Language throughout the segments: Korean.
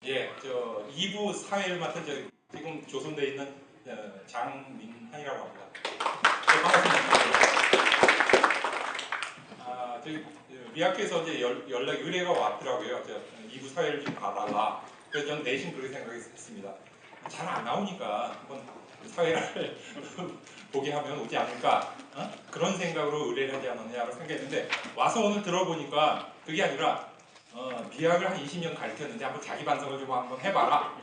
예, 저 2부 사회를 맡은 지금 조선대에 있는 장민환이라고 합니다. 네, 반갑습니다. 저기 미학교에서 이제 연락 의뢰가 왔더라고요. 2부 사회를 좀 봐달라. 그래서 저는 내심 그렇게 생각했습니다. 잘 안 나오니까 한번 사회를 보게 하면 오지 않을까, 그런 생각으로 의뢰를 하지 않았냐고 생각했는데 와서 오늘 들어보니까 그게 아니라 미학을 한 20년 가르쳤는데 한번 자기 반성을 좀 한번 해봐라,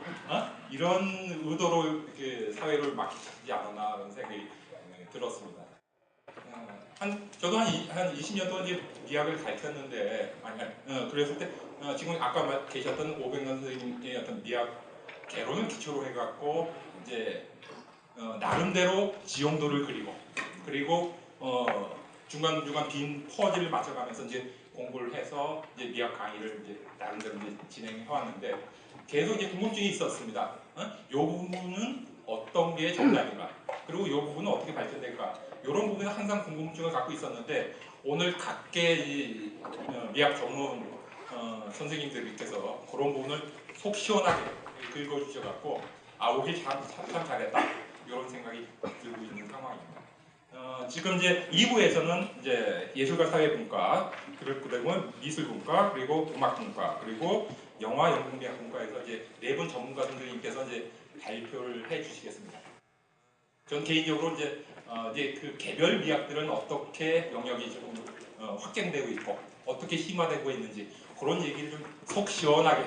이런 의도로 이렇게 사회를 맡기지 않았나 그런 생각이 들었습니다. 저도 한 20년 동안 이제 미학을 가르쳤는데, 그랬을 때 지금 아까 계셨던 오백년 선생님의 어떤 미학 개론을 기초로 해갖고 이제 나름대로 지용도를 그리고 중간중간 빈 퍼즐을 맞춰가면서 이제 공부를 해서 이제 미학 강의를 이제 나름대로 이제 진행해 왔는데 계속 이제 궁금증이 있었습니다. 이 부분은 어떤 게 정답인가? 그리고 이 부분은 어떻게 발전될까? 이런 부분에 항상 궁금증을 갖고 있었는데 오늘 각계 미학 전문 선생님들께서 그런 부분을 속 시원하게 긁어주셔갖고 오길 참 잘했다, 이런 생각이 들고 있는 상황입니다. 지금 이제 2부에서는 이제 예술과 사회분과, 그리고 미술분과, 그리고 음악분과, 그리고 영화 연극미학분과에서 이제 4분 전문가 선생님께서 이제 발표를 해주시겠습니다. 전 개인적으로 이제 그 개별 미학들은 어떻게 영역이 좀 확장되고 있고 어떻게 심화되고 있는지 그런 얘기를 좀 속 시원하게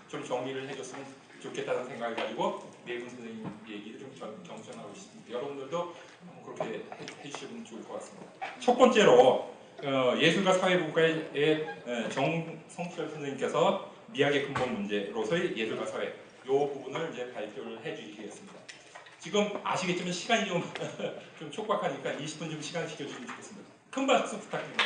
좀 정리를 해줬으면 좋겠다는 생각을 가지고 4분 선생님 얘기를 좀 경청하고 있습니다. 여러분들도 그렇게 해주시면 좋을 것 같습니다. 첫 번째로 예술과 사회분과의 정성철 선생님께서 미학의 근본 문제로서의 예술과 사회 이 부분을 이제 발표를 해주시겠습니다. 지금 아시겠지만 시간이 좀 촉박하니까 20분 좀 시간 지켜주시면 좋겠습니다. 큰 박수 부탁드립니다.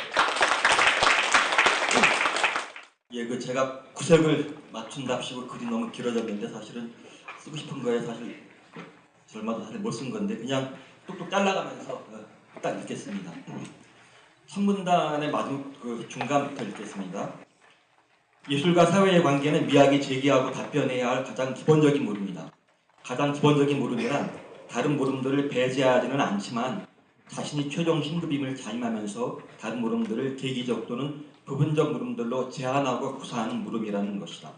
예, 제가 구색을 맞춘답시고 글이 너무 길어졌는데 사실은 쓰고 싶은 거에 사실 얼마도 사실 못 쓴 건데 그냥 뚝뚝 잘라가면서 딱 읽겠습니다. 선문단의 마지막 중간부터 읽겠습니다. 예술과 사회의 관계는 미학이 제기하고 답변해야 할 가장 기본적인 물음이다. 가장 기본적인 물음이란 다른 물음들을 배제하지는 않지만 자신이 최종 신급임을 자임하면서 다른 물음들을 계기적 또는 부분적 물음들로 제한하고 구사하는 물음이라는 것이다.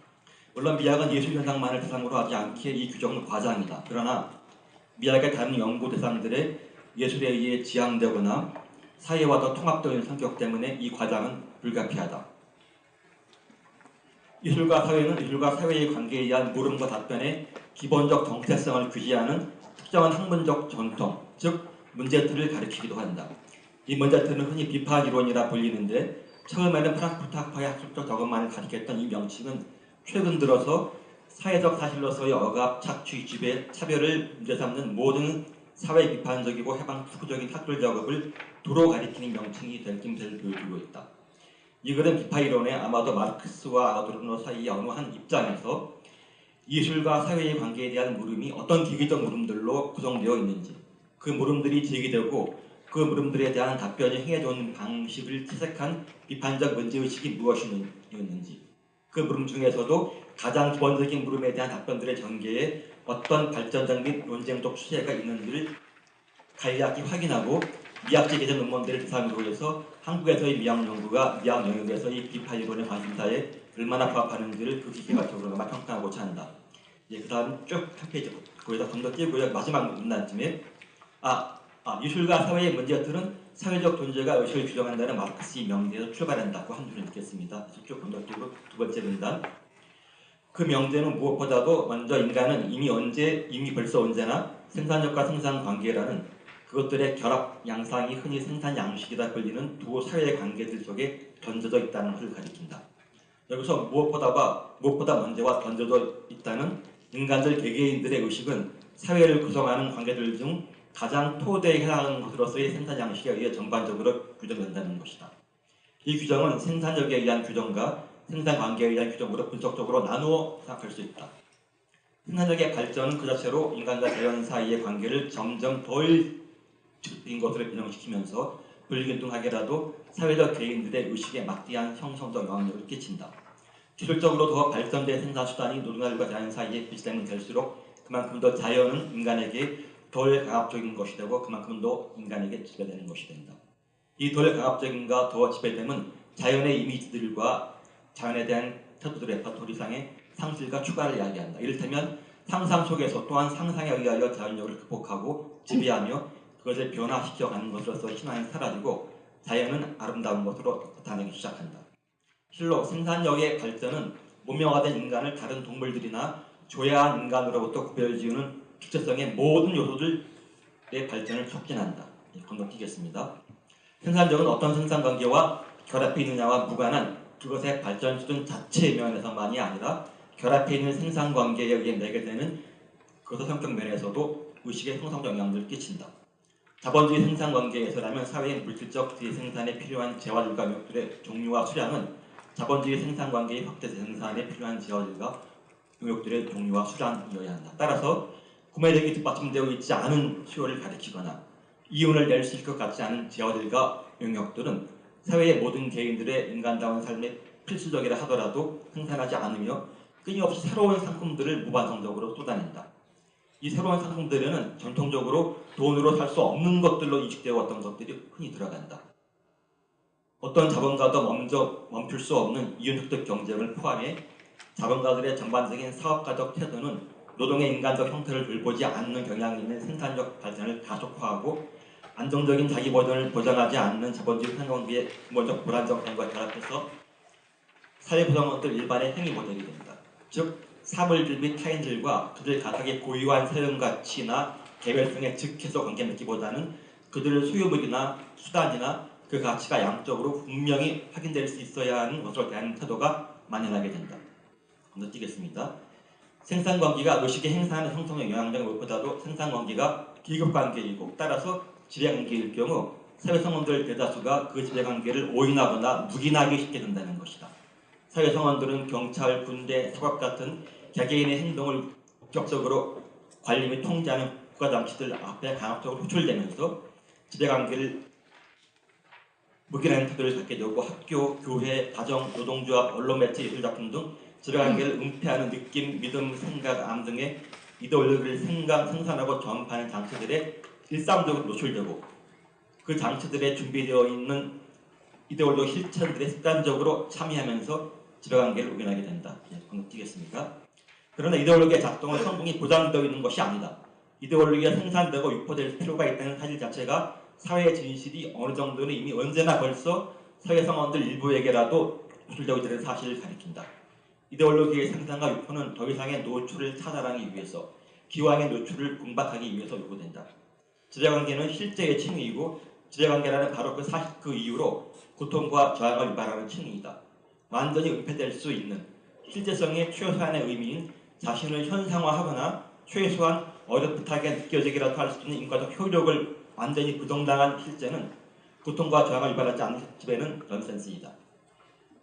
물론 미학은 예술 현상만을 대상으로 하지 않기에 이 규정은 과장이다. 그러나 미학의 다른 연구 대상들의 예술에 의해 지향되거나 사회와 더 통합되는 성격 때문에 이 과장은 불가피하다. 예술과 사회는 예술과 사회의 관계에 의한 물음과 답변의 기본적 정체성을 규지하는 특정한 학문적 전통, 즉 문제틀을 가리키기도 한다. 이 문제틀은 흔히 비판 이론이라 불리는데 처음에는 프랑크푸르트 학파의 학술적 적응만을 가리켰던 이 명칭은 최근 들어서 사회적 사실로서의 억압, 착취, 지배, 차별을 문제 삼는 모든 사회 비판적이고 해방 투구적인 학술 작업을 도로 가리키는 명칭이 될 김새를 보여주고 있다. 이 글은 비판 이론에 아마도 마르크스와 아도르노 사이의 어느 한 입장에서 예술과 사회의 관계에 대한 물음이 어떤 계기적 물음들로 구성되어 있는지, 그 물음들이 제기되고 그 물음들에 대한 답변이 행해져온 방식을 채색한 비판적 문제의식이 무엇이었는지, 그 물음 중에서도 가장 기본적인 물음에 대한 답변들의 전개에 어떤 발전적 및 논쟁적 추세가 있는지를 간략히 확인하고 미학적 개정 논문들을 대상으로 해서 한국에서의 미학 연구가 미학 영역에서의 비판 이론의 관심사에 얼마나 부합하는지를 극기계각적으로 평가하고자 한다. 그 다음 쭉 한 페이지 거기다 건너뛰고요. 마지막 문단쯤에 예술과 사회의 문제들은 사회적 존재가 의식을 규정한다는 마르크스의 명제에서 출발한다고 한 줄을 읽겠습니다. 쭉 건너뛰고 두 번째 문단. 그 명제는 무엇보다도 먼저 인간은 이미 벌써 언제나 생산력과 생산관계라는 그것들의 결합 양상이 흔히 생산 양식이라 불리는 두 사회의 관계들 속에 던져져 있다는 것을 가리킨다. 여기서 무엇보다 먼저와 던져져 있다는 인간들 개개인들의 의식은 사회를 구성하는 관계들 중 가장 토대에 해당하는 것으로서의 생산 양식에 의해 전반적으로 규정된다는 것이다. 이 규정은 생산력에 의한 규정과 생산관계에 의한 규정으로 분석적으로 나누어 생각할 수 있다. 생산력의 발전은 그 자체로 인간과 자연 사이의 관계를 점점 덜 인 것으로 변형시키면서 불균등하게라도 사회적 개인들의 의식에 막대한 형성적 영향력을 끼친다. 기술적으로 더 발전된 생산수단이 노동자들과 자연 사이에 비치되면 될수록 그만큼 더 자연은 인간에게 덜 강압적인 것이 되고 그만큼 더 인간에게 지배되는 것이 된다. 이 덜 강압적인가 더 지배됨은 자연의 이미지들과 자연에 대한 태도들의 레퍼토리상의 상실과 추가를 이야기한다. 이를테면 상상 속에서 또한 상상에 의하여 자연력을 극복하고 지배하며 그것을 변화시켜가는 것으로서 신화는 사라지고 자연은 아름다운 것으로 나타나기 시작한다. 실로 생산력의 발전은 문명화된 인간을 다른 동물들이나 조야한 인간으로부터 구별지우는 주체성의 모든 요소들의 발전을 촉진한다. 건너뛰겠습니다. 생산력은 어떤 생산관계와 결합해 있느냐와 무관한 그것의 발전 수준 자체의 면에서만이 아니라 결합해 있는 생산관계에 의해 매개되는 그것의 성격 면에서도 의식의 형성적 영향을 끼친다. 자본주의 생산관계에서라면 사회의 물질적 재생산에 필요한 재화들과 용역들의 종류와 수량은 자본주의 생산관계의 확대 생산에 필요한 재화들과 용역들의 종류와 수량이어야 한다. 따라서 구매력이 뒷받침되어 있지 않은 수요를 가리키거나 이윤을 낼 수 있을 것 같지 않은 재화들과 용역들은 사회의 모든 개인들의 인간다운 삶의 필수적이라 하더라도 생산하지 않으며 끊임없이 새로운 상품들을 무반성적으로 쏟아낸다. 이 새로운 상품들에는 전통적으로 돈으로 살 수 없는 것들로 인식되어 왔던 것들이 흔히 들어간다. 어떤 자본가도 먼저 멈출 수 없는 이윤특득 경쟁을 포함해 자본가들의 전반적인 사업가적 태도는 노동의 인간적 형태를 돌보지 않는 경향이 있는 생산력 발전을 가속화하고 안정적인 자기 보존을 보장하지 않는 자본주의 생산관계의 근본적 불안정성과 결합해서 사회구성원들 일반의 행위 모델이 된다. 즉 사물들 및 타인들과 그들 각각의 고유한 사용가치나 개별성의 즉해서 관계 맺기보다는 그들의 소유물이나 수단이나 그 가치가 양적으로 분명히 확인될 수 있어야 하는 것으로 대하는 태도가 만연하게 된다. 건너뛰겠습니다. 생산관계가 의식의 행사하는 형성의 영향력을 무엇보다도 생산관계가 기급관계이고 따라서 지배관계일 경우 사회성원들 대다수가 그 지배관계를 오인하거나 묵인하기 쉽게 된다는 것이다. 사회성원들은 경찰, 군대, 사법 같은 개개인의 행동을 적극적으로 관리 및 통제하는 국가장치들 앞에 강압적으로 호출되면서 지배관계를 묵인하는 태도를 갖게 되고 학교, 교회, 가정, 노동조합, 언론매체, 예술작품 등 지배관계를 은폐하는 느낌, 믿음, 생각, 암 등의 이데올로기를 생산하고 전파하는 장치들에 일상적으로 노출되고 그 장치들에 준비되어 있는 이데올로기 실천들에 습관적으로 참여하면서 지배관계를 우겨나게 된다. 건너뛰겠습니까? 그러나 이데올로기의 작동은 성공이 보장되어 있는 것이 아니다. 이데올로기가 생산되고 유포될 필요가 있다는 사실 자체가 사회의 진실이 어느 정도는 이미 언제나 벌써 사회성원들 일부에게라도 노출되고 있다는 사실을 가리킨다. 이데올로기의 생산과 유포는 더 이상의 노출을 차단하기 위해서 기왕의 노출을 공박하기 위해서 요구된다. 지배관계는 실제의 칭의이고 지배관계라는 바로 그 이유로 고통과 저항을 유발하는 칭의이다. 완전히 은폐될 수 있는 실제성의 최소한의 의미인 자신을 현상화하거나 최소한 어렴풋하게 느껴지기라도 할 수 있는 인과적 효력을 완전히 부정당한 실제는 고통과 저항을 유발하지 않는 지배는 넌센스이다.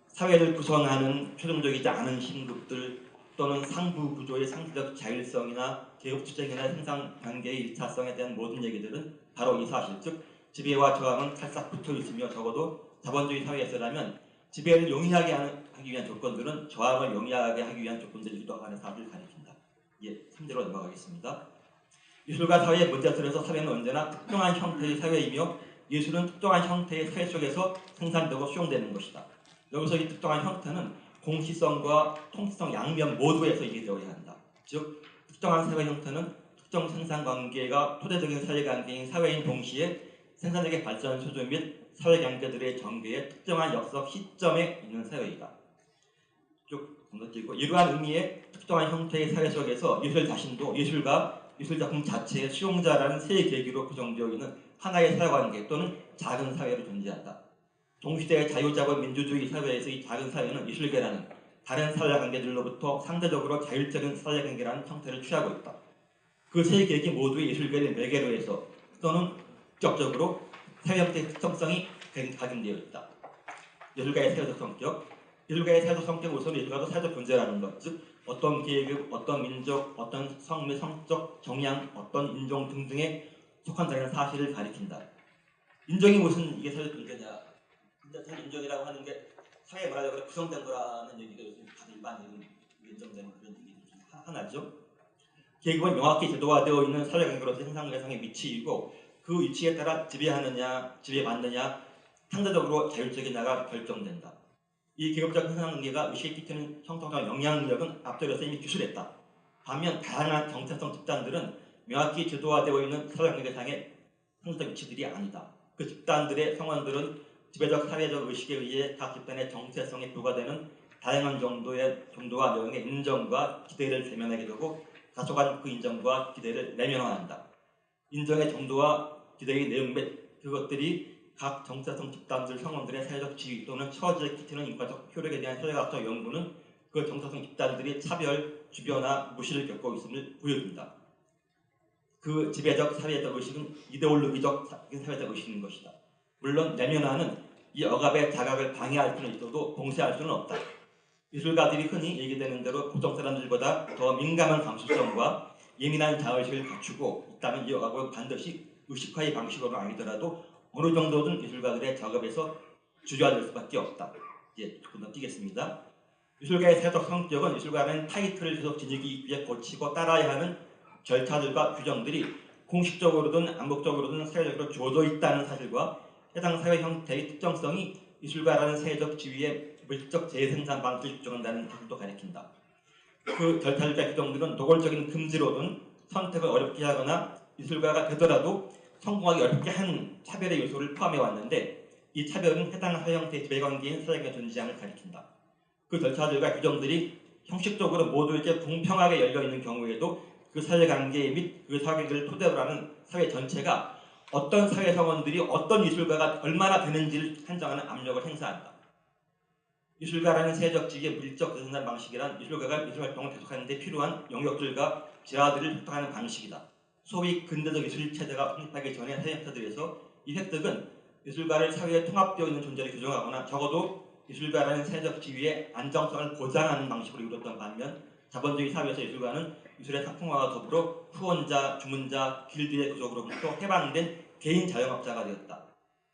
사회를 구성하는 최종적이지 않은 힘급들 또는 상부 구조의 상대적 자율성이나 계급투쟁이나 생산관계의 일차성에 대한 모든 얘기들은 바로 이 사실, 즉 지배와 저항은 찰싹 붙어있으며 적어도 자본주의 사회에서라면 지배를 용이하게 하기 위한 조건들은 저항을 용이하게 하기 위한 조건들이기도 하는 사실을 가리킨다. 3대로 넘어가겠습니다. 예술과 사회의 문제들에서 사회는 언제나 특정한 형태의 사회이며 예술은 특정한 형태의 사회 속에서 생산되고 수용되는 것이다. 여기서 이 특정한 형태는 공시성과 통치성 양면 모두에서 이해되어야 한다. 즉 특정한 사회 형태는 특정 생산관계가 토대적인 사회관계인 사회인 동시에 생산력의 발전 수준 및 사회관계들의 전개의 특정한 역사적 시점에 있는 사회이다. 쭉 건너뛰고 이러한 의미의 특정한 형태의 사회 속에서 예술 자신도 예술가, 예술작품 자체의 수용자라는 세 계기로 구성되어 있는 하나의 사회관계 또는 작은 사회로 존재한다. 동시대의 자유자본 민주주의 사회에서 이 작은 사회는 예술계라는 다른 사회관계들로부터 상대적으로 자율적인 사회관계라는 형태를 취하고 있다. 그 세 계기 모두의 예술계를 매개로 해서 또는 직접적으로 사회 형태의 특성성이 각인되어 있다. 예술가의 사회적 성격, 예술가의 사회적 성격 우선 예술가도 사회적 존재라는 것, 즉 어떤 계급, 어떤 민족, 어떤 성 및 성적 정양, 어떤 인종 등등에 속한다는 사실을 가리킨다. 인종이 무슨 이게 사회적 존재냐? 사실 인종이라고 하는 게 사회 문화적으로 구성된 거라는 얘기가 요즘 다들 일반적으로 인정되는 그런 얘기 중 하나죠. 계급은 명확히 제도화되어 있는 사회관계로서 형상상의 위치이고 그 위치에 따라 지배하느냐, 지배받느냐, 상대적으로 자율적이냐가 결정된다. 이 계급적 형상관계가 의식에 끼치는 형성적 영향력은 앞서서 이미 기술했다. 반면 다양한 정체성 집단들은 명확히 제도화되어 있는 사회관계상의 상대적 위치들이 아니다. 그 집단들의 성원들은 지배적 사회적 의식에 의해 각 집단의 정체성이 부과되는 다양한 정도와 내용의 인정과 기대를 대면하게 되고 다소간 그 인정과 기대를 내면화한다. 인정의 정도와 기대의 내용 및 그것들이 각 정체성 집단들 성원들의 사회적 지위 또는 처지에 끼치는 인과적 효력에 대한 사회학적 연구는 그 정체성 집단들이 차별, 주변화, 무시를 겪고 있음을 보여준다. 그 지배적 사회적 의식은 이데올로기적 사회적 의식인 것이다. 물론 내면화는 이 억압의 자각을 방해할 수는 있어도 봉쇄할 수는 없다. 미술가들이 흔히 얘기되는 대로 보통 사람들보다 더 민감한 감수성과 예민한 자의식을 갖추고 있다면 이 억압은 반드시 의식화의 방식으로 아니더라도 어느 정도는 미술가들의 작업에서 주저앉을 수밖에 없다. 이제 건너뛰겠습니다. 미술가의 사회적 성격은 미술가는 타이틀을 계속 지니기 위해 거치고 따라야 하는 절차들과 규정들이 공식적으로든 암묵적으로든 사회적으로 주어져 있다는 사실과 해당 사회 형태의 특정성이 미술가라는 사회적 지위의 물질적 재생산 방식을 규정한다는 사실도 가리킨다. 그 절차들과 규정들은 노골적인 금지로든 선택을 어렵게 하거나 미술가가 되더라도 성공하기 어렵게 한 차별의 요소를 포함해 왔는데 이 차별은 해당 사회 형태의 지배관계인 사회가 존재함을 가리킨다. 그 절차들과 규정들이 형식적으로 모두에게 공평하게 열려있는 경우에도 그 사회관계 및 그 사회관계를 토대로 하는 사회 전체가 어떤 사회성원들이 어떤 미술가가 얼마나 되는지를 한정하는 압력을 행사한다. 미술가라는 사회적 지위의 물리적 재생산 방식이란 미술가가 미술활동을 계속하는 데 필요한 영역들과 재화들을 획득하는 방식이다. 소위 근대적 미술체제가 성립하기 전의 사회 형태들에서 이 획득은 미술가를 사회에 통합되어 있는 존재를 규정하거나 적어도 미술가라는 사회적 지위의 안정성을 보장하는 방식으로 이루어졌던 반면 자본주의 사회에서 미술가는 미술의 상품화와 더불어 후원자, 주문자, 길드의 구속으로부터 해방된 개인 자영업자가 되었다.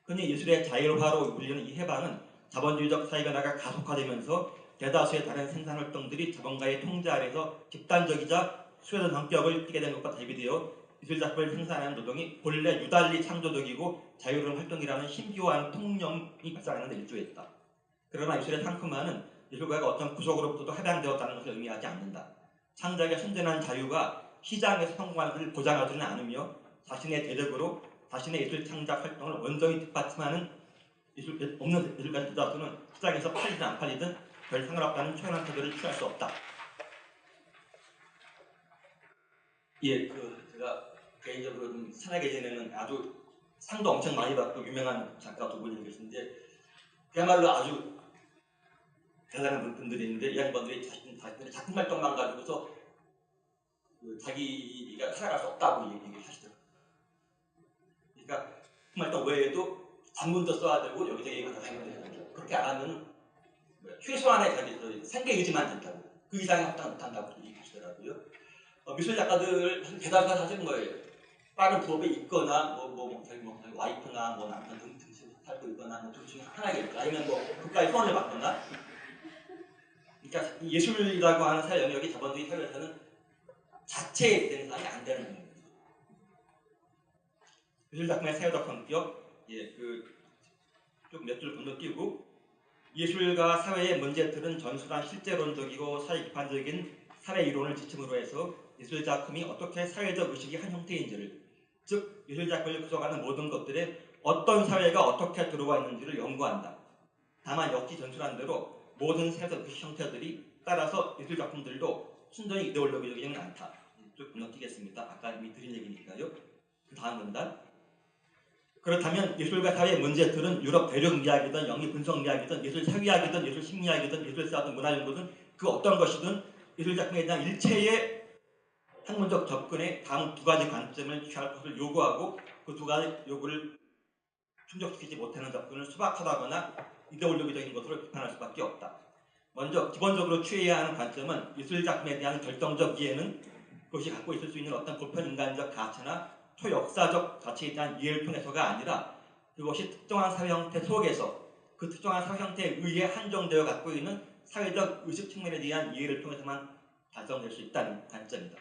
흔히 미술의 자율화로 불리는 이 해방은 자본주의적 사회 변화가 가속화되면서 대다수의 다른 생산활동들이 자본가의 통제 아래서 집단적이자 수혜된 성격을 띠게 된 것과 대비되어 미술작품을 생산하는 노동이 본래 유달리 창조적이고 자유로운 활동이라는 신비한 통념이 발생하는 데 일조했다. 그러나 미술의 상품화는 미술가가 어떤 구속으로부터도 해방되었다는 것을 의미하지 않는다. 창작의 순전한 자유가 시장에서 성공하는 것을 보장하지는 않으며 자신의 대력으로 자신의 예술 창작 활동을 온전히 뒷받침하는 없는 미술가들 대다수는 시장에서 팔리든 안 팔리든 별 상관없다는 초연한 태도를 취할 수 없다. 예, 제가 개인적으로 좀 산하게 지내는 아주 상도 엄청 많이 받고 유명한 작가 두 분이 계신데 그야말로 아주 대단한 분들이 있는데 이 양반들이 자신들의 작품 활동만 가지고서 자기가 살아갈 수 없다고 얘기를 하시더라고요. 그러니까 작품 활동 외에도 단문도 써야 되고 여기저기 가서 해야 된다. 그렇게 안 하면 최소한의 자기 생계 유지만 된다고. 그 이상의 확장 못한다고 얘기하시더라고요. 미술 작가들 대다수가 사실 뭐예요? 다른 부업에 있거나 자기 와이프나 남편 등 살고 있거나 둘 중에 하나겠죠. 아니면 국가의 후원을 받거나. 그러니까 예술이라고 하는 사회 영역이 자본주의 사회에서는 자체의 생산이 안 되는 영역입니다. 미술 작품의 사회적 성격, 좀 몇 줄 건너뛰고 예술과 사회의 문제들은 전술한 실제론적이고 사회 비판적인 사회 이론을 지침으로 해서 예술 작품이 어떻게 사회적 의식이 한 형태인지를, 즉 예술 작품을 구성하는 모든 것들에 어떤 사회가 어떻게 들어와 있는지를 연구한다. 다만 역시 전술한 대로 모든 사회적 의식 형태들이 따라서 예술 작품들도 순전히 이데올로기적이지는 않다. 쭉 건너뛰겠습니다. 아까 이미 드린 얘기니까요. 그 다음 문단. 그렇다면 예술과 사회의 문제들은 유럽 대륙미학이든 영미 분석미학이든 예술 사회학이든 예술 심리학이든 예술사든 문화연구든 그 어떤 것이든 예술 작품에 대한 일체의 학문적 접근에 다음 두 가지 관점을 취할 것을 요구하고 그 두 가지 요구를 충족시키지 못하는 접근을 수박하다거나 이데올로기적인 것으로 비판할 수밖에 없다. 먼저 기본적으로 취해야 하는 관점은 예술 작품에 대한 결정적 이해는 그것이 갖고 있을 수 있는 어떤 보편인간적 가치나 초역사적 가치에 대한 이해를 통해서가 아니라 그것이 특정한 사회 형태 속에서 그 특정한 사회 형태에 의해 한정되어 갖고 있는 사회적 의식 측면에 대한 이해를 통해서만 달성될 수 있다는 관점이다.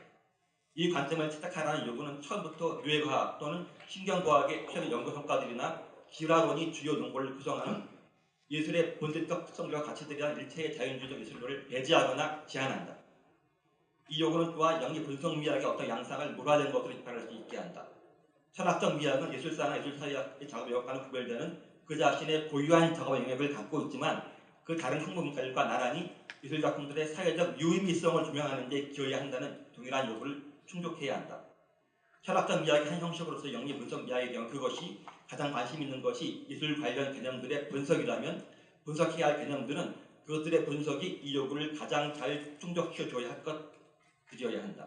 이 관점을 채택하라는 요구는 처음부터 뇌과학 또는 신경과학의 최근 연구 성과들이나 기라론이 주요 논거를 구성하는 예술의 본질적 특성과 가치들이란 일체의 자연주의적 예술론을 배제하거나 제한한다. 이 요구는 또한 영리 분석미학의 어떤 양상을 물화된 것으로 비판할 수 있게 한다. 철학적 미학은 예술사나 예술사회의 작업 영역과는 구별되는 그 자신의 고유한 작업 영역을 갖고 있지만 그 다른 학문가들과 나란히 예술작품들의 사회적 유의미성을 조명하는 데 기여해야 한다는 동일한 요구를 충족해야 한다. 철학적 미학의 한 형식으로서 영리 분석 미학의 경우 그것이 가장 관심 있는 것이 예술 관련 개념들의 분석이라면 분석해야 할 개념들은 그것들의 분석이 이 요구를 가장 잘 충족시켜줘야 할 것이어야 한다.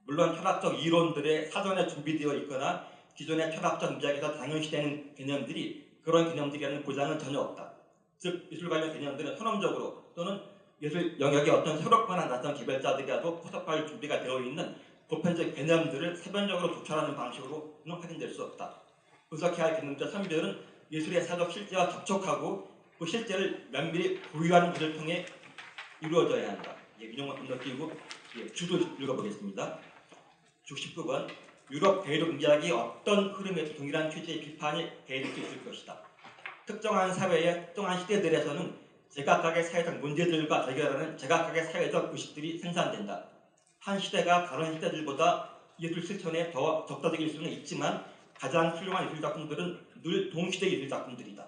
물론 철학적 이론들의 사전에 준비되어 있거나 기존의 철학적 미학에서 당연시되는 개념들이 그런 개념들이라는 보장은 전혀 없다. 즉 예술 관련 개념들은 현험적으로 또는 예술 영역의 어떤 새롭거나 낯선 개발자들이라도 포섭할 준비가 되어 있는 보편적 개념들을 세변적으로 도출하는 방식으로는 확인될 수 없다. 분석해야 할 개념적 선별은 예술의 사적 실제와 접촉하고 그 실제를 면밀히 보유하는 것을 통해 이루어져야 한다. 인용만 건너뛰고 주도 읽어보겠습니다. 주 19번 유럽 대륙 미학이 어떤 흐름에서 동일한 취지의 비판이 대립 수 있을 것이다. 특정한 사회의 특정한 시대들에서는 제각각의 사회적 문제들과 대결하는 제각각의 사회적 의식들이 생산된다. 한 시대가 다른 시대들보다 예술 실천에 더 적극적일 수는 있지만 가장 훌륭한 예술작품들은 늘 동시대 예술작품들이다.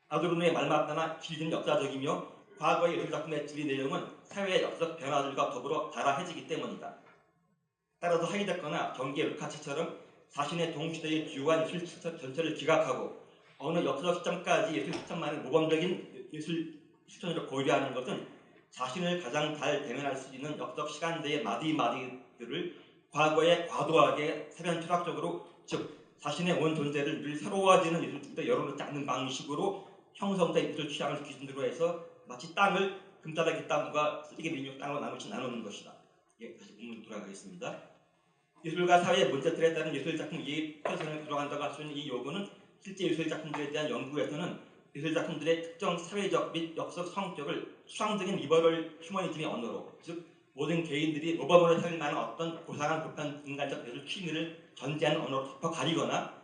아도르노의 말마따나 길은 역사적이며 과거의 예술작품의 질의 내용은 사회의 역사적 변화들과 더불어 자라해지기 때문이다. 따라서 하이데거나 경기의 루카치처럼 자신의 동시대의 주요한 예술 실천 전체를 기각하고 어느 역사적 시점까지 예술 실천만을 모범적인 예술 실천으로 고려하는 것은 자신을 가장 잘 대면할 수 있는 역사적 시간대의 마디마디들을 과거에 과도하게 사변 철학적으로 즉 자신의 온 존재를 늘 새로워지는 예술에 열어놓지 않는 방식으로 형성된 예술 취향을 기준으로 해서 마치 땅을 금자락이 땅과 쓰레기 민족 땅으로 나누는 것이다. 다시 본문 돌아가겠습니다. 예술과 사회의 문제들에 따른 예술작품 이해 표현을 구성한다고 할 수 있는 이 요구는 실제 예술작품들에 대한 연구에서는 예술작품들의 특정 사회적 및 역사적 성격을 추상적인 리버럴 휴머니즘의 언어로 즉 모든 개인들이 모범으로 삼을 만한 어떤 고상한 보편 인간적 예술 취미를 전제하는 언어로 덮어 가리거나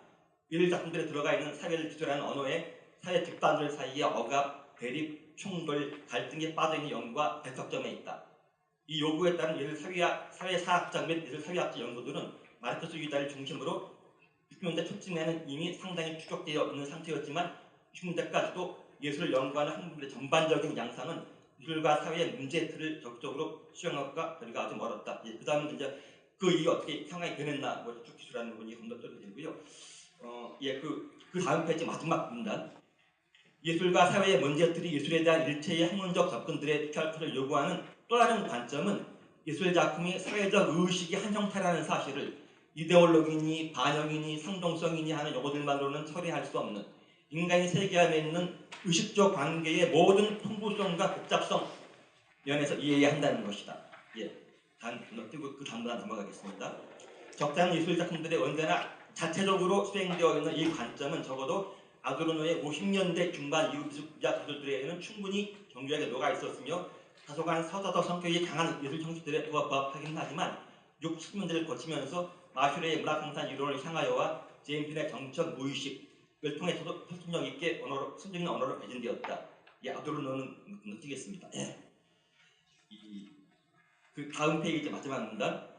예술작품들에 들어가 있는 사회를 기술하는 언어에 사회 집단들 사이의 억압, 대립, 충돌, 갈등에 빠져있는 연구와 배척점에 있다. 이 요구에 따른 예술 사회사학적 및 예술 사회학적 연구들은 마르크스 유다를 중심으로 60년대 초쯤에는 이미 상당히 추적되어 있는 상태였지만 60년대까지도 예술을 연구하는 학문들의 전반적인 양상은 예술과 사회의 문제 틀을 적극적으로 수용할까 거리가 아주 멀었다. 그 다음은 이제 그 이후 어떻게 상황이 변했나 쭉 기술하는 부분이 건너뛰어도 되고요. 그 다음 페이지 마지막 문단. 예술과 사회의 문제들이 예술에 대한 일체의 학문적 접근들의 피칼크를 요구하는 또 다른 관점은 예술 작품이 사회적 의식의 한 형태라는 사실을 이데올로기니 반영이니 상동성이니 하는 용어들만으로는 처리할 수 없는 인간이 세계와 맺는 의식적 관계의 모든 풍부성과 복잡성 면에서 이해해야 한다는 것이다. 그 다음 단 넘어가겠습니다. 적잖은 예술 작품들의 언제나 자체적으로 수행되어 있는 이 관점은 적어도 아도르노의 50년대 중반 이후 미술학 기술들에게는 충분히 정교하게 녹아 있었으며 다소간 서사적 성격이 강한 예술 형식들에 부합하긴 하지만 6, 70년대를 거치면서 마슈레의 문학생산 이론을 향하여와 제임슨의 정치적 무의식을 통해서도 설득력 있게 순적인 언어로 배진되었다. 아도르노는 느끼겠습니다. 그 다음 페이지 마지막 문단.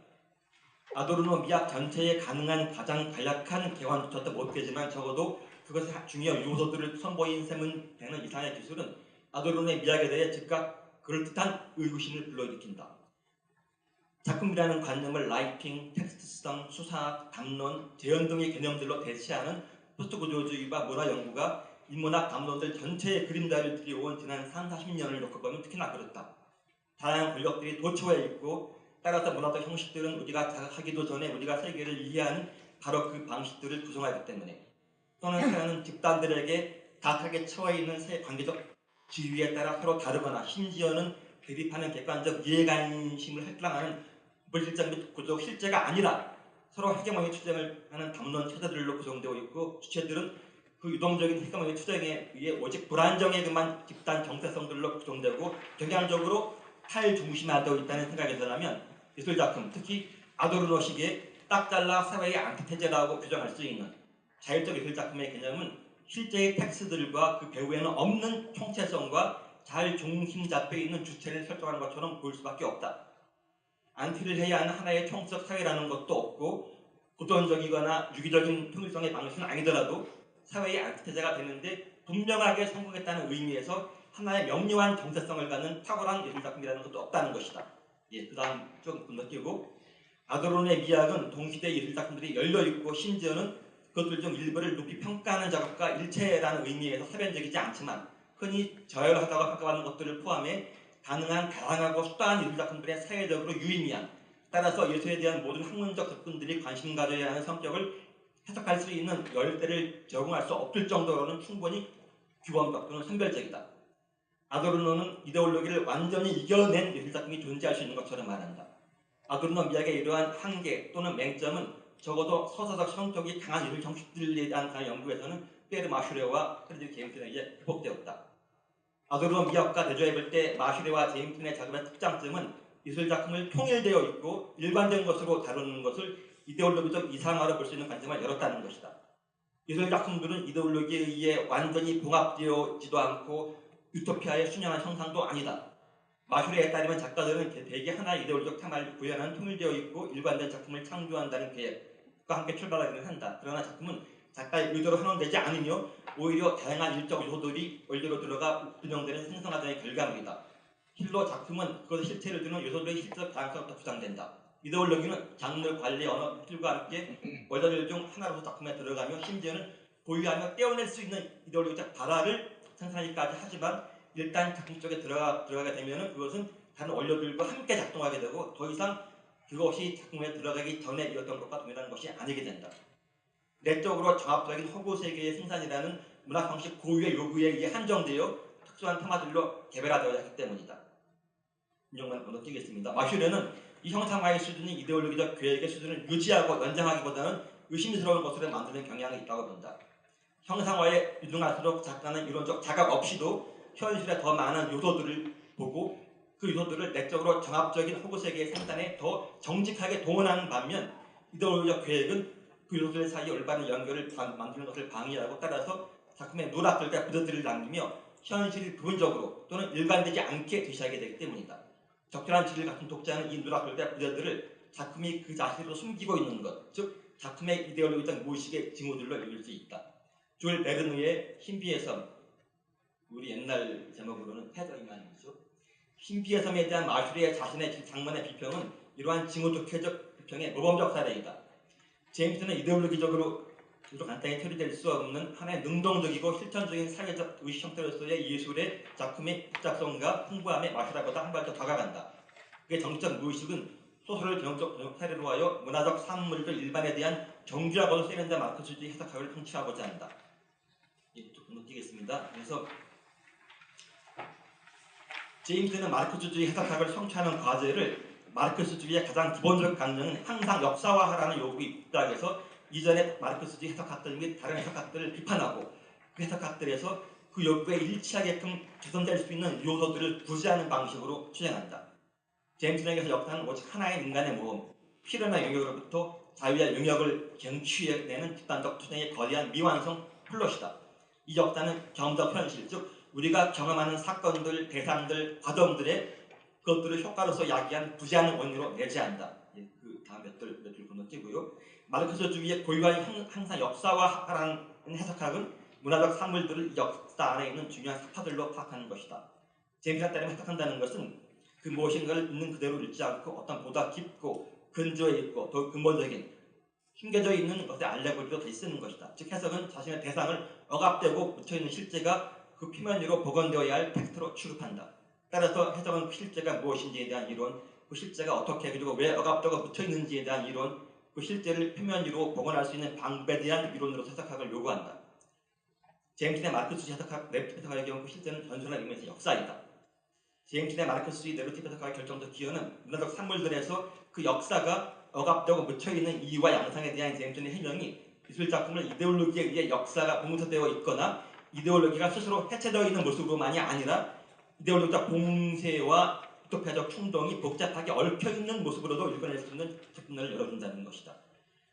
아도르노 미학 전체에 가능한 가장 간략한 개관조차도 못 되지만 적어도 그것의 중요한 요소들을 선보인 셈은 되는 이상의 기술은 아도르노의 미학에 대해 즉각 그럴듯한 의구심을 불러일으킨다. 작품이라는 관념을 라이팅, 텍스트성, 수사, 담론, 재현 등의 개념들로 대체하는 포스트구조주의와 문화연구가 인문학 담론들 전체의 그림자를 들여온 지난 3, 40년을 놓고 보면 특히나 그렇다. 다양한 권력들이 도처에 있고 따라서 문화적 형식들은 우리가 자각하기도 전에 우리가 세계를 이해하는 바로 그 방식들을 구성하기 때문에 또는 사회는 집단들에게 다하게 처해있는 새 관계적 지위에 따라 서로 다르거나 심지어는 대립하는 객관적 이해관심을 할당하는 물질적 및 구조적 실제가 아니라 서로 헤게모니 투쟁을 하는 담론 체제들로 구성되어 있고 주체들은 그 유동적인 핵심의 투쟁에 의해 오직 불안정의 그만 집단 정체성들로 구성되고 경향적으로 탈중심화되어 있다는 생각에서라면 예술작품, 특히 아도르노식의 딱 잘라 사회의 안티테제라고 규정할 수 있는 자율적 예술작품의 개념은 실제의 텍스트들과 그 배후에는 없는 총체성과 잘 중심 잡혀 있는 주체를 설정하는 것처럼 보일 수밖에 없다. 안티를 해야 하는 하나의 총적 사회라는 것도 없고 고전적이거나 유기적인 통일성의 방식은 아니더라도 사회의 안티테제가 되는데 분명하게 성공했다는 의미에서 하나의 명료한 정체성을 갖는 탁월한 예술작품이라는 것도 없다는 것이다. 예, 그 다음 좀 건너뛰고 아도르노의 미학은 동시대 예술작품들이 열려있고 심지어는 그것들 중 일부를 높이 평가하는 작업과 일체라는 의미에서 사변적이지 않지만 흔히 저열하다고 평가받는 것들을 포함해 가능한 다양하고 수다한 예술작품들의 사회적으로 유의미한 따라서 예술에 대한 모든 학문적 접근들이 관심 가져야 하는 성격을 해석할 수 있는 열대를 적용할 수 없을 정도로는 충분히 규범적 또는 선별적이다. 아도르노는 이데올로기를 완전히 이겨낸 예술작품이 존재할 수 있는 것처럼 말한다. 아도르노 미학의 이러한 한계 또는 맹점은 적어도 서사적 성격이 강한 예술 정식들에 대한 연구에서는 피에르 마슈레와 프레드리크 제임슨에 의해 극복되었다. 아도르노 미학과 대조해볼 때 마슈레와 제임슨의 작업의 특장점은 예술작품을 통일되어 있고 일관된 것으로 다루는 것을 이데올로기적 이상화로 볼 수 있는 관점을 열었다는 것이다. 예술작품들은 이데올로기에 의해 완전히 봉합되어지도 않고 유토피아의 순연한 형상도 아니다. 마슈레에 따르면 작가들은 대개 하나의 이데올로기적 테마를 구현하는 통일되어 있고 일관된 작품을 창조한다는 계획과 함께 출발하기는 한다. 그러나 작품은 작가의 의도로 환원되지 않으며 오히려 다양한 일적 요소들이 원료로 들어가 분영되는 생성 과정의 결과물이다. 실로 작품은 그것의 실체를 두는 요소들의 실제적 다양성부터 부장된다. 이데올로기는 장르, 관리, 언어, 틀과 함께 원료들 중 하나로서 작품에 들어가며 심지어는 보유하며 떼어낼 수 있는 이데올로기적 발화를 생산하기까지 하지만 일단 작품 속에 들어가게 되면 그것은 다른 원료들과 함께 작동하게 되고 더 이상 그것이 작품에 들어가기 전에 이었던 것과 동일한 것이 아니게 된다. 내적으로 정합적인 허구 세계의 생산이라는 문학 형식 고유의 요구에 의해 한정되어 특수한 테마들로 개별화되어야 하기 때문이다. 인용만 건너뛰겠습니다. 마슈레는 이 형상화의 수준이 이데올로기적 계획의 수준을 유지하고 연장하기보다는 의심스러운 것으로 만드는 경향이 있다고 본다. 형상화에 유능할수록 작가는 이론적 자각 없이도 현실에 더 많은 요소들을 보고 그 요소들을 내적으로 정합적인 허구세계의 생산에 더 정직하게 동원하는 반면 이데올로기적 계획은 그 요소들 사이에 올바른 연결을 만드는 것을 방해하고 따라서 작품의 누락들과 부드들을 남기며 현실을 부분적으로 또는 일관되지 않게 제시하게 되기 때문이다. 적절한 질을 갖춘 독자는 이 누락들과 부드들을 작품이 그 자신으로 숨기고 있는 것, 즉 작품의 이데올로기적 무의식의 징후들로 읽을 수 있다. 조엘 베르누의 신비의 섬, 우리 옛날 제목으로는 패더이만이죠. 신비의 섬에 대한 마슈리의 자신의 장문의 비평은 이러한 징후독해적 비평의 모범적 사례이다. 제임스는 이데올로기적으로 간단히 처리될 수 없는 하나의 능동적이고 실천적인 사회적 의식 형태로서의 예술의 작품의 복잡성과 풍부함에 마슈라보다 한 발 더 다가간다. 그의 정치적 무의식은 소설을 경험적 사례로 하여 문화적 산물들 일반에 대한 정교하고도 세련된 마르크스주의 해석학을 성취하고자 한다. 이부터 건너뛰겠습니다. 그래서 제임스는 마르크스주의 해석학을 성취하는 과제를 마르크스주의의 가장 기본적 강령은 항상 역사화하라는 요구에 입각해서 이전의 마르크스주의 해석학들 및 다른 해석학들을 비판하고 그 해석학들에서 그 요구에 일치하게끔 개선될 수 있는 요소들을 구제하는 방식으로 추진한다. 제임스에게서 역사는 오직 하나의 인간의 모험, 필연의 영역으로부터 자유의 영역을 쟁취해내는 집단적 투쟁의 거대한 미완성 플롯이다. 이 역사는 경험적 현실, 즉 우리가 경험하는 사건들, 대상들, 과정들의 그것들을 효과로서 야기한 부재하는 원리로 내재한다. 예, 그 다음 몇 줄 건너뛰고요. 마르크스주의의 고유한 항상 역사화하라는 해석학은 문화적 산물들을 역사 안에 있는 중요한 사파들로 파악하는 것이다. 제임스에 따르면 해석한다는 것은 그 무엇인가를 있는 그대로 읽지 않고 어떤 보다 깊고 근저에 있고 더 근본적인 숨겨져 있는 것의 알레고리로 다시 쓰는 것이다. 즉 해석은 자신의 대상을 억압되고 묻혀있는 실제가 그 표면 위로 복원되어야 할 텍스트로 취급한다. 따라서 해석은 그 실제가 무엇인지에 대한 이론, 그 실제가 어떻게 그리고 왜 억압되고 묻혀있는지에 대한 이론, 그 실제를 표면 위로 복원할 수 있는 방법에 대한 이론으로 해석학을 요구한다. 제임슨의 마르크스주의 해석학의 경우 그 실제는 전술한 의미에서 역사이다. 제임슨의 마르크스주의 내러티브 해석학의 결정적 기여는 문화적 산물들에서 그 역사가 억압되고 묻혀있는 이유와 양상에 대한 제임슨의 해명이 예술 작품을 이데올로기에 의해 역사가 봉쇄되어 있거나 이데올로기가 스스로 해체되어 있는 모습으로만이 아니라 이데올로기적 봉쇄와 유토피아적 충동이 복잡하게 얽혀있는 모습으로도 읽어낼 수 있는 작품들을 열어준다는 것이다.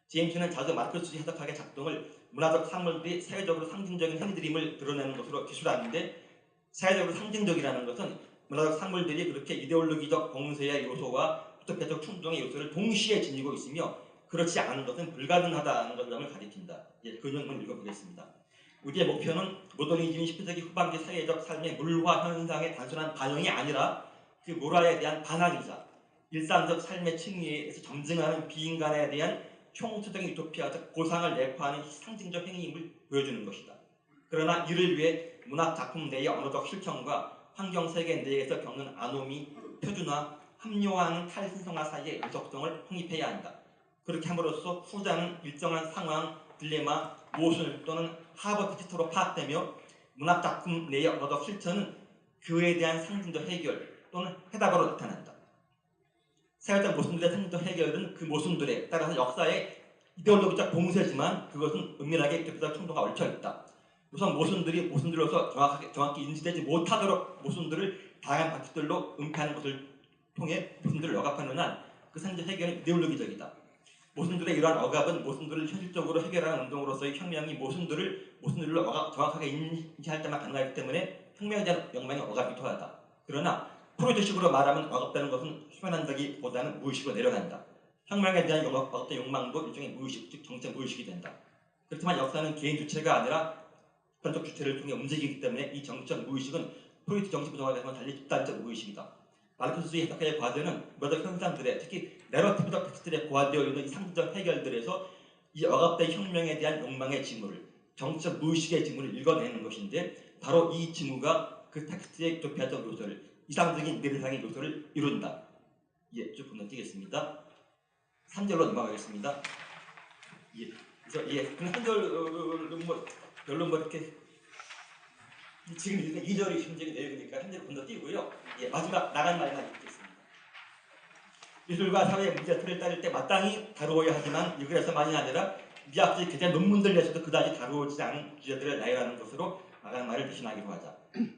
제임스는 자주 마르크스주의 해석학의 작동을 문화적 사물들이 사회적으로 상징적인 행위들임을 드러내는 것으로 기술하는데, 사회적으로 상징적이라는 것은 문화적 사물들이 그렇게 이데올로기적 봉쇄의 요소와 유토피아적 충동의 요소를 동시에 지니고 있으며 그렇지 않은 것은 불가능하다는 점을 가리킨다. 그 내용을 읽어보겠습니다. 우리의 목표는 모더니즘이 10세기 후반기 사회적 삶의 물화 현상의 단순한 반영이 아니라 그 물화에 대한 반항이자 일상적 삶의 층위에서 점증하는 비인간에 대한 총체적인 유토피아적 보상을 내포하는 상징적 행위임을 보여주는 것이다. 그러나 이를 위해 문학 작품 내의 언어적 실천과 환경 세계 내에서 겪는 아노미, 표준화, 합리화하는 탈신성화 사이의 연속성을 확립해야 한다. 그렇게 함으로써 후자는 일정한 상황, 딜레마, 모순 또는 하버 테스트로 파악되며 문학 작품 내의 언어적 실천은 그에 대한 상징적 해결 또는 해답으로 나타난다. 사회적 모순들의 상징적 해결은 그 모순들에 따라서 역사의 이데올로기적 봉쇄지만 그것은 은밀하게 유토피아적 충동과 얽혀있다. 우선 모순들로서 정확히 인지되지 못하도록 모순들을 다양한 방식들로 은폐하는 것을 통해 모순들을 억압하는 한 그 상징적 해결은 이데올로기적이다. 모순들의 이러한 억압은 모순들을 현실적으로 해결하는 운동으로서의 혁명이 모순들로 정확하게 인지할 때만 가능하기 때문에 혁명에 대한 욕망이 억압이 토하다. 그러나 프로이트식으로 말하면 억압되는 것은 수면한다기보다는 무의식으로 내려간다. 혁명에 대한 억압된 욕망도 일종의 무의식, 즉 정체 무의식이 된다. 그렇지만 역사는 개인 주체가 아니라 집단적 주체를 통해 움직이기 때문에 이 정치적 무의식은 프로이트 정치 부정학에서는 달리 집단적 무의식이다. 마르크스주의 해석의 과제는 문화적 현상들의, 특히 내러티브적 텍스트들에 고안되어 있는 이 상징적 해결들에서 이 억압된 혁명에 대한 욕망의 징후를, 정치적 무의식의 징후를 읽어내는 것인데, 바로 이 징후가 그 텍스트의 유토피아적 요소를, 이상적인 미래상의 요소를 이룬다. 쭉 건너뛰겠습니다. 3절로 넘어가겠습니다. 그래서 그냥 한 절은 별로 이렇게 지금 읽는 2절이 심적인 내용이니까 한 절 건너뛰고요. 마지막 나간 말만 읽겠습니다. 예술과 사회의 문제들을 따를 때 마땅히 다루어야 하지만 읽으려서만이 아니라 미학적 개제 논문들 내에서도 그다지 다루어지지 않은 주제들을 나열하는 것으로 나간 말을 대신하기로 하자.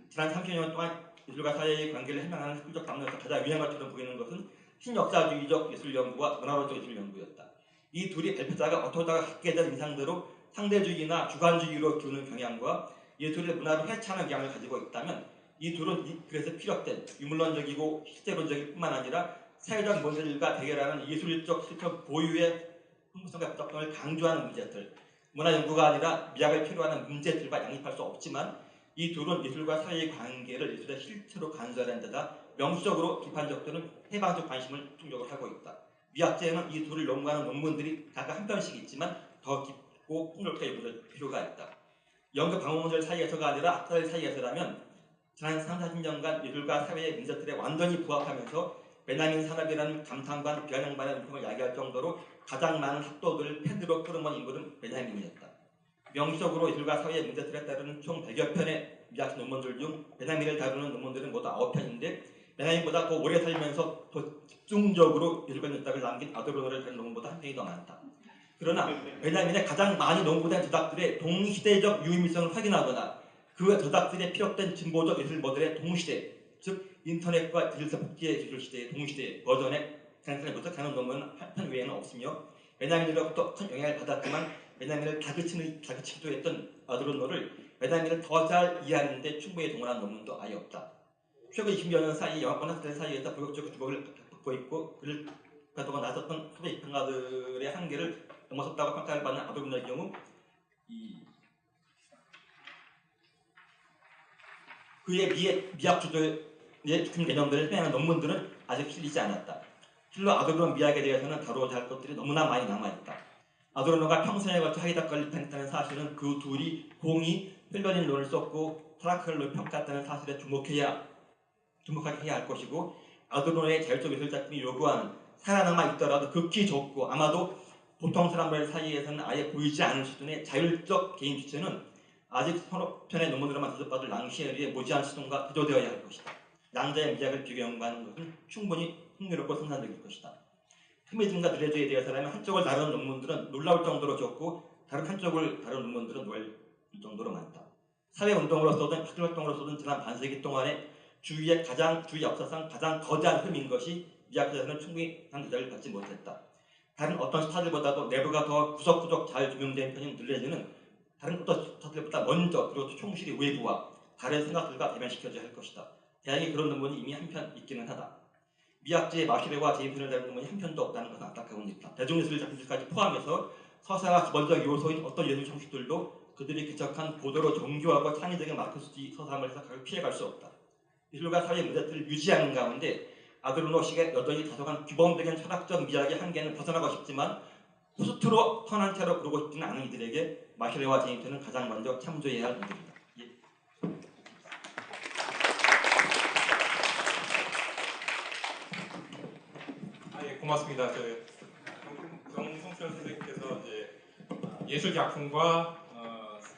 지난 30년 동안 예술과 사회의 관계를 해명하는 학술적 담론에서 가장 유행한 것처럼 보이는 것은 신역사주의적 예술 연구와 문화론적 예술 연구였다. 이 둘이 발표자가 어떠다가 갖게 된 인상대로 상대주의나 주관주의로 기우는 경향과 예술을 문화로 해체하는 경향을 가지고 있다면 이 둘은 그래서 피력된 유물론적이고 실제론적일 뿐만 아니라 사회적 문제들과 대결하는 예술적 실천 고유의 흥분성과 부작동을 강조하는 문제들, 문화 연구가 아니라 미학을 필요하는 문제들과 양립할 수 없지만 이 둘은 예술과 사회의 관계를 예술의 실체로 간주하는 데다 명시적으로 비판적 또는 해방적 관심을 충족을 하고 있다. 미학계에는 이 둘을 연구하는 논문들이 각각 한 편씩 있지만 더 깊고 폭넓게 읽을 필요가 있다. 연구 방문들 사이에서가 아니라 학자들 사이에서라면 지난 3, 40년간 예술과 사회의 문제들에 완전히 부합하면서 베냐민 산업이라는 감탄반 비아냥반의 운동을 야기할 정도로 가장 많은 학도들을 펜으로 끌어모은 인물은 베냐민이었다. 명시적으로 예술과 사회의 문제들에 따르는 총 100여 편의 미학 논문들 중 베냐민을 다루는 논문들은 모두 9편인데 베냐민보다 더 오래 살면서 더 집중적으로 예술과 문학을 남긴 아도르노를 다룬 논문보다 한 편이 더 많다. 그러나 베냐민의 가장 많이 농구된 저작들의 동시대적 유의미성을 확인하거나 그 저작들에 피력된 진보적 예술 모델의 동시대, 즉 인터넷과 디지털 복제의 기술 시대의 동시대 버전의 생산에 분석하는 논문은 한 편 외에는 없으며 베냐민으로부터 큰 영향을 받았지만 베냐민을 다그치기도 했던 아도르노를 베냐민을 더 잘 이해하는 데 충분히 동원한 논문도 아예 없다. 최근 20여 년 사이 영화권 학자들 사이에서 본격적으로 주목을 받고 있고 그를 가두고 나섰던 소비 비평가들의 한계를 넘어섰다고 평가를 받는 아도르노의 경우 그의 미학 주도의 중심 개념들을 해명하는 논문들은 아직 실리지 않았다. 실로 아도르노 미학에 대해서는 다루어야 할 것들이 너무나 많이 남아있다. 아도르노가 평생에 걸쳐 하이데거를 비판했다는 사실은 그 둘이 공히 펠러닌론을 썼고 타라크를 평가했다는 사실에 주목하게 해야 할 것이고 아도르노의 자율적 예술 작품이 요구하는 살아남아 있더라도 극히 적고 아마도 보통 사람들 사이에서는 아예 보이지 않을 수준의 자율적 개인 주체는 아직 서너 편의 논문으로만 대접받을 랑시에르의 모지한 시동과 대조되어야 할 것이다. 양자의 미학을 비교 연구하는 것은 충분히 흥미롭고 생산적일 것이다. 페미니즘과 드레주에 대해서라면 한쪽을 다루는 논문들은 놀라울 정도로 적고 다른 한쪽을 다룬 논문들은 노할 정도로 많다. 사회운동으로서든 학술활동으로서든 지난 반세기 동안에 주위 역사상 가장 거대한 흠인 것이 미학자들은 충분히 한 대접을 받지 못했다. 다른 어떤 스타들보다도 내부가 더 구석구석 잘 조명된 편인 들레즈는 다른 어떤 스타들보다 먼저 그리고 또 충실히 외부와 다른 생각들과 대면시켜줘야 할 것이다. 다행히 그런 논문이 이미 한 편 있기는 하다. 미학지의 마시레와 제임슨을 다룬 논문이 한 편도 없다는 것은 안타까운 일이다. 대중예술 작품들까지 포함해서 서사가 기본적 요소인 어떤 예술 형식들도 그들이 개척한 고도로 정교하고 창의적인 마르크스주의 서사함을 해석하고 피해갈 수 없다. 예술가 사회의 문제들을 유지하는 가운데 아드로노식의 여전히 다소간 규범적인 철학적 미학의 한계는 벗어나고 싶지만 후스트로 턴한 채로 그러고 싶지는 않은 이들에게 마시레와 제임슨은 가장 먼저 참조해야 할 분들이다. 예. 예, 고맙습니다. 정성철 선생님께서 이제 예술 작품과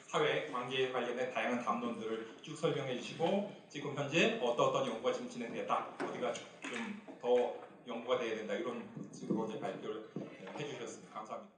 사회 관계에 관련된 다양한 담론들을 쭉 설명해 주시고 지금 현재 어떤 연구가 지금 진행되었다, 어디가 좀 더 연구가 돼야 된다 이런 식으로 이제 발표를 해주셨습니다. 감사합니다.